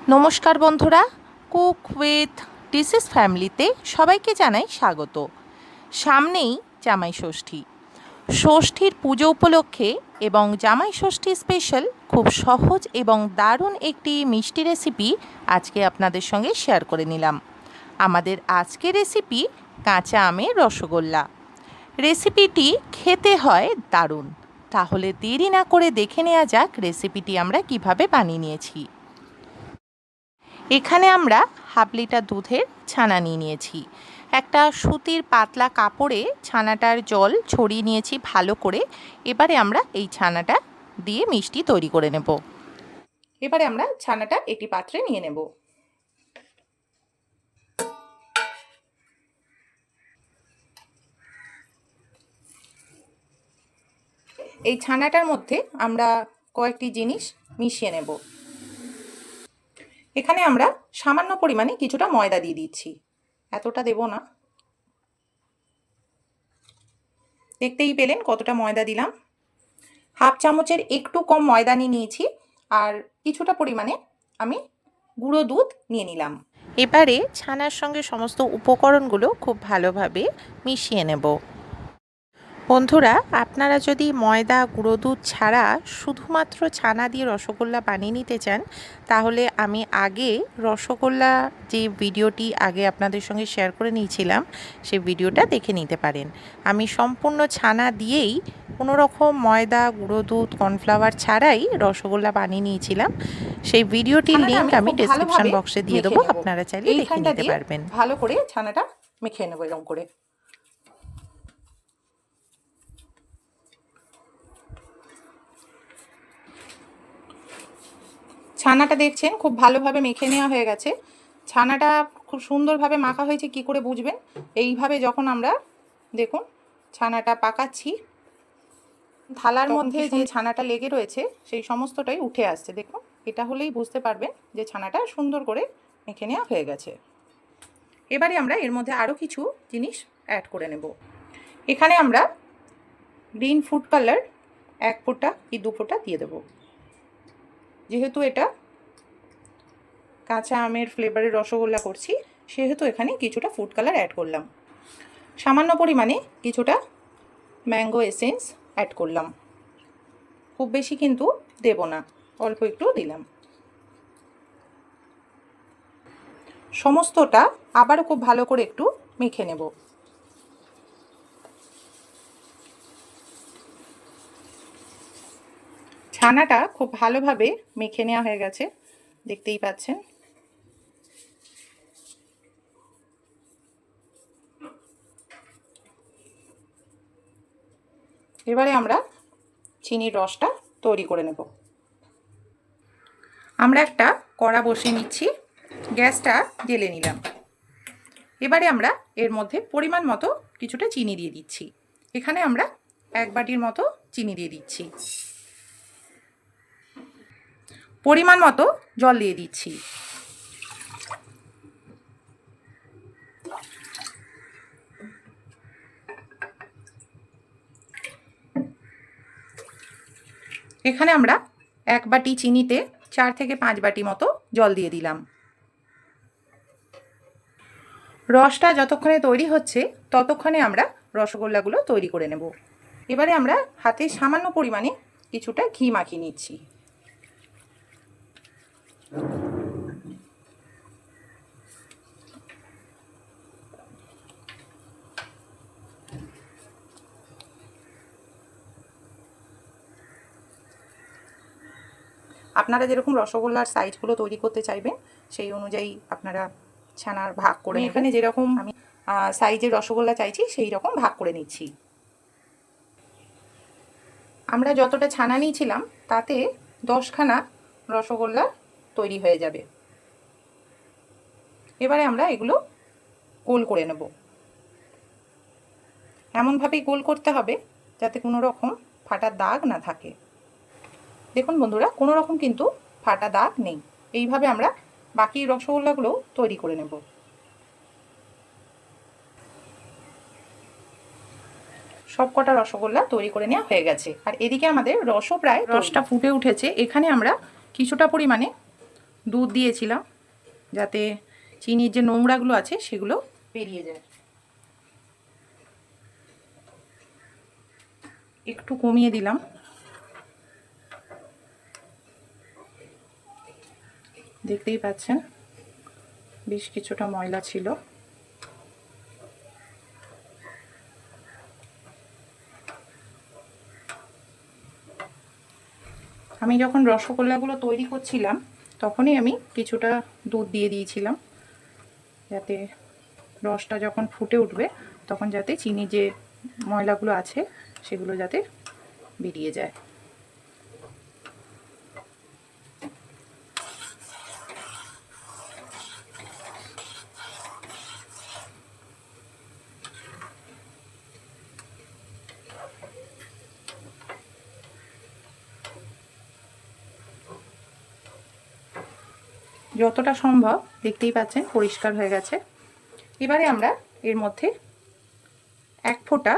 নমস্কার বন্ধুরা, cook with ডিসিস ফ্যামিলিতে সবাইকে জানাই স্বাগত। সামনেই জামাই ষষ্ঠী। ষষ্ঠীর পুজো উপলক্ষে এবং জামাই ষষ্ঠী স্পেশাল খুব সহজ এবং দারুণ একটি মিষ্টি রেসিপি আজকে আপনাদের সঙ্গে শেয়ার করে নিলাম। আমাদের আজকের রেসিপি কাঁচা আমের রসগোল্লা। রেসিপিটি খেতে হয় দারুণ। তাহলে দেরি না করে দেখে নেওয়া যাক রেসিপিটি আমরা কিভাবে বানিয়ে নিয়েছি। এখানে আমরা হাফ লিটার দুধের ছানা নিয়েছি। একটা সুতির পাতলা কাপড়ে ছানাটার জল ছড়িয়ে নিয়েছি ভালো করে। এবারে আমরা এই ছানাটা দিয়ে মিষ্টি তৈরি করে নেব। এবারে আমরা ছানাটা একটি পাত্রে নিয়ে নেব। এই ছানাটার মধ্যে আমরা কয়েকটি জিনিস মিশিয়ে নেব। এখানে আমরা সামান্য পরিমাণে কিছুটা ময়দা দিয়ে দিচ্ছি, এতটা দেব না। দেখতেই পেলেন কতটা ময়দা দিলাম। হাফ চামচের একটু কম ময়দা নিয়েছি আর কিছুটা পরিমাণে আমি গুঁড়ো দুধ নিয়ে নিলাম। এবারে ছানার সঙ্গে সমস্ত উপকরণগুলো খুব ভালোভাবে মিশিয়ে নেব। বন্ধুরা, আপনারা যদি ময়দা গুঁড়ো দুধ ছাড়া শুধুমাত্র ছানা দিয়ে রসগোল্লা বানিয়ে নিতে চান, তাহলে আমি আগে রসগোল্লা যে ভিডিওটি আগে আপনাদের সঙ্গে শেয়ার করে নিয়েছিলাম, সেই ভিডিওটা দেখে নিতে পারেন। আমি সম্পূর্ণ ছানা দিয়েই কোনো রকম ময়দা গুঁড়ো দুধ কর্নফ্লাওয়ার ছাড়াই রসগোল্লা বানিয়ে নিয়েছিলাম। সেই ভিডিওটির লিঙ্ক আমি ডেসক্রিপশন বক্সে দিয়ে দেবো, আপনারা চাইলে দেখে নিতে পারবেন। ভালো করে ছানাটা মেখে নেব এরকম করে। ছানাটা দেখছেন খুব ভালোভাবে মেখে নেওয়া হয়ে গেছে। ছানাটা খুব সুন্দরভাবে মাখা হয়েছে কি করে বুঝবেন? এইভাবে যখন আমরা দেখুন ছানাটা পাকাচ্ছি, থালার মধ্যে যে ছানাটা লেগে রয়েছে সেই সমস্তটাই উঠে আসছে। দেখুন, এটা হলেই বুঝতে পারবেন যে ছানাটা সুন্দর করে মেখে নেওয়া হয়ে গেছে। এবারে আমরা এর মধ্যে আরও কিছু জিনিস অ্যাড করে নেব। এখানে আমরা গ্রিন ফুড কালার 1 ফোঁটা কি 2 ফোঁটা দিয়ে দেব। যেহেতু এটা কাঁচা আমের ফ্লেভারের রসগোল্লা করছি, সেহেতু এখানে কিছুটা ফুড কালার অ্যাড করলাম। সামান্য পরিমাণে কিছুটা ম্যাঙ্গো এসেন্স অ্যাড করলাম, খুব বেশি কিন্তু দেব না, অল্প একটু দিলাম। সমস্তটা আবারও খুব ভালো করে একটু মেখে নেব। ছানাটা খুব ভালোভাবে মেখে নেওয়া হয়ে গেছে, দেখতেই পাচ্ছেন। এবারে আমরা চিনির রসটা তৈরি করে নেব। আমরা একটা কড়া বসিয়ে নিচ্ছি, গ্যাসটা জ্বেলে নিলাম। এবারে আমরা এর মধ্যে পরিমাণ মতো কিছুটা চিনি দিয়ে দিচ্ছি। এখানে আমরা 1 বাটির মতো চিনি দিয়ে দিচ্ছি। পরিমাণ মতো জল দিয়ে দিচ্ছি। এখানে আমরা 1 বাটি চিনিতে 4 থেকে 5 বাটি মতো জল দিয়ে দিলাম। রসটা যতক্ষণে তৈরি হচ্ছে ততক্ষণে আমরা রসগোল্লাগুলো তৈরি করে নেব। এবারে আমরা হাতে সামান্য পরিমাণে কিছুটা ঘি মাখিয়ে নিচ্ছি। আপনারা যেরকম রসগোল্লার সাইজগুলো তৈরি করতে চাইবেন সেই অনুযায়ী আপনারা ছানার ভাগ করে এখানে যেরকম আমি সাইজের রসগোল্লা চাইছি সেই রকম ভাগ করে নিচ্ছি। আমরা যতটা ছানা নিয়েছিলাম তাতে 10খানা রসগোল্লা তৈরি হয়ে যাবে। এবারে আমরা এগুলো গোল করে নেব। এমনভাবেই গোল করতে হবে যাতে কোনো রকম ফাটা দাগ না থাকে। দেখুন বন্ধুরা, কোনো রকম কিন্তু ফাটা দাগ নেই। এইভাবে আমরা বাকি রসগোল্লাগুলো তৈরি করে নেব। সব কটা রসগোল্লা তৈরি করে নেওয়া হয়ে গেছে। আর এদিকে আমাদের রসও প্রায় রসটা ফুটে উঠেছে। এখানে আমরা কিছুটা পরিমাণে দুধ দিয়েছিলাম যাতে চিনির যে নোংরাগুলো আছে সেগুলো বেরিয়ে যায়। একটু কমিয়ে দিলাম। দেখতেই পাচ্ছেন বেশ কিছুটা ময়লা ছিল। আমি যখন রসগোল্লাগুলো তৈরি করছিলাম তখনই আমি কিছুটা দুধ দিয়ে দিয়েছিলাম, যাতে রসটা যখন ফুটে উঠবে তখন যাতে চিনি যে ময়লাগুলো আছে সেগুলো যাতে বেরিয়ে যায়। যতটা সম্ভব দেখতেই পাচ্ছেন পরিষ্কার হয়ে গেছে। এবারে আমরা এর মধ্যে 1 ফোঁটা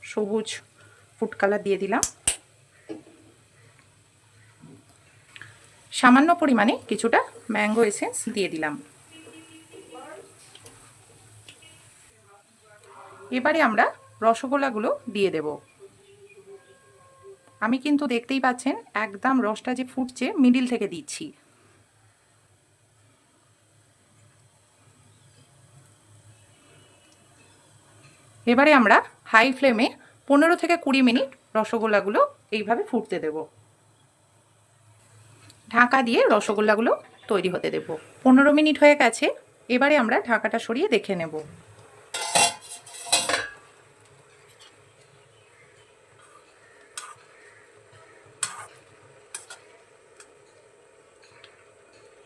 সবুজ ফুড কালার দিয়ে দিলাম, সামান্য পরিমাণে কিছুটা ম্যাঙ্গো এসেন্স দিয়ে দিলাম। এবারে আমরা রসগোল্লাগুলো দিয়ে দেব। আমি কিন্তু দেখতেই পাচ্ছেন একদম রসটা যে ফুটছে মিডিল থেকে দিচ্ছি। এবারে আমরা হাই ফ্লেমে 15 থেকে 20 মিনিট রসগোল্লাগুলো এইভাবে ফুটতে দেব। ঢাকা দিয়ে রসগোল্লাগুলো তৈরি হতে দেব। 15 মিনিট হয়ে গেছে। এবারে আমরা ঢাকাটা সরিয়ে দেখে নেব।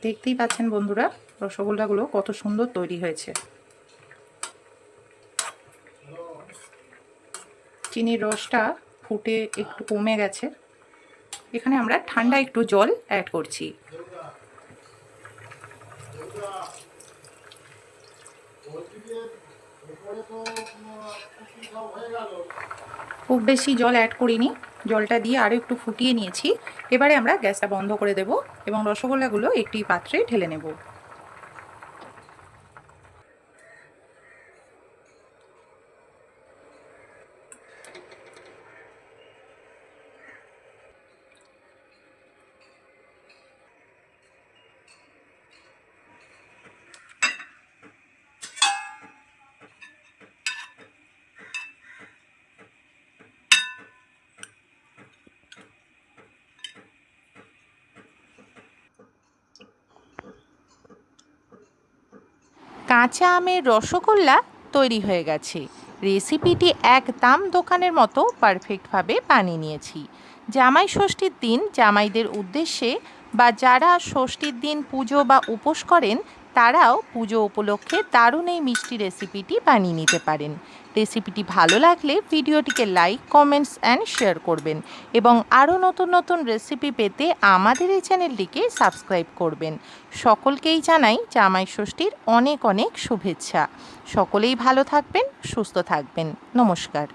দেখতেই পাচ্ছেন বন্ধুরা রসগোল্লাগুলো কত সুন্দর তৈরি হয়েছে। চিনির রসটা ফুটে একটু কমে গেছে। এখানে আমরা ঠান্ডা একটু জল অ্যাড করছি। খুব বেশি জল অ্যাড করিনি, জলটা দিয়ে আরও একটু ফুটিয়ে নিয়েছি। এবারে আমরা গ্যাসটা বন্ধ করে দেব এবং রসগোল্লাগুলো একটি পাত্রে ঢেলে নেব। কাঁচা আমের রসগোল্লা তৈরি হয়ে গেছে। রেসিপিটি একদম দোকানের মতো পারফেক্টভাবে বানিয়ে নিয়েছি। জামাই ষষ্ঠীর দিন জামাইদের উদ্দেশ্যে বা যারা ষষ্ঠীর দিন পুজো বা উপোস করেন তারাও পুজো উপলক্ষে দারুণ এই মিষ্টি রেসিপিটি বানিয়ে নিতে পারেন। রেসিপিটি ভালো লাগলে ভিডিওটিকে লাইক, কমেন্টস অ্যান্ড শেয়ার করবেন এবং আরও নতুন নতুন রেসিপি পেতে আমাদের এই চ্যানেলটিকে সাবস্ক্রাইব করবেন। সকলকেই জানাই জামাই ষষ্ঠীর অনেক অনেক শুভেচ্ছা। সকলেই ভালো থাকবেন, সুস্থ থাকবেন। নমস্কার।